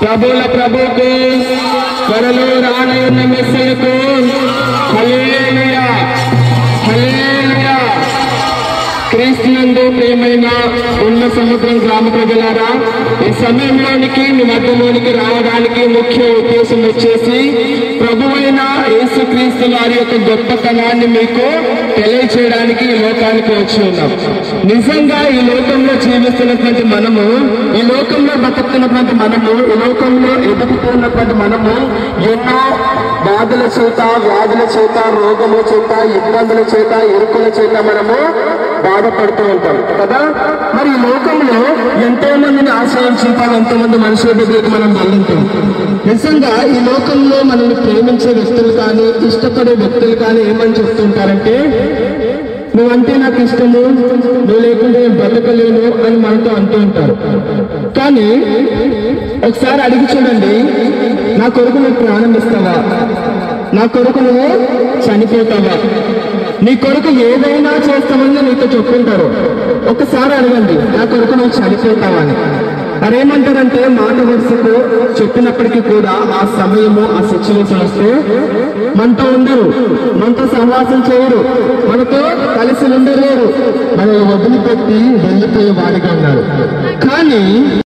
ప్రభుల ప్రభుకు త్వరలో రానున్న మెస్సయ్యకు హల్లెలూయా హల్లెలూయా. క్రీస్తునందు ప్రియమైన ఉన్న సముద్రం గ్రామ ప్రజలారా, ఈ సమయంలోనికి మీ మధ్యలోనికి రావడానికి ముఖ్య ఉద్దేశం వచ్చేసి ప్రభువైన యేసుక్రీస్తు వారి యొక్క గొప్పతనాన్ని మీకు తెలియచేయడానికి ఈ లోకానికి వచ్చి ఉన్నాం. నిజంగా ఈ లోకంలో జీవిస్తున్నటువంటి మనము, ఈ లోకంలో బతుకుతున్నటువంటి మనము, ఈ లోకంలో ఎదుగుతున్నటువంటి మనము ఎన్నో బాధల చేత, వ్యాధుల చేత, రోగముల చేత, ఇబ్బందుల చేత, ఇరుకుల చేత మనము బాధపడుతూ ఉంటాం కదా. మరి ఈ లోకంలో ఎంతో మందిని ఆశ్రయించుతాం, ఎంతో మంది మనుషుల దగ్గరికి మనం వెళ్ళుంటాం. నిజంగా ఈ లోకంలో మనల్ని ప్రేమించే వ్యక్తులు కానీ, ఇష్టపడే వ్యక్తులు కానీ ఏమని చెప్తుంటారంటే, నువ్వంటే నాకు ఇష్టము, నువ్వు లేకుండా నేను బ్రతకలేను అని మనతో అంటూ ఉంటారు. కానీ ఒకసారి అడిగి చూడండి, నా కొరకు నువ్వు ప్రాణం ఇస్తావా? నా కొరకు నువ్వు చనిపోతావా? నీ కొరకు ఏదైనా చేస్తామని నీతో చెప్పుకుంటారు. ఒకసారి అడగండి, నా కొరకు నువ్వు చనిపోతావా అని. అరేమంటారంటే, మాట వరుసకు చెప్పినప్పటికీ కూడా ఆ సమయము, ఆ సిచ్యువేషన్ వస్తే మనతో ఉండరు, మనతో సహవాసం చేయరు, మనతో కలిసి ఉండలేరు, మనం వదిలిపెట్టి వెళ్ళిపోయే వాడిగా ఉన్నారు. కానీ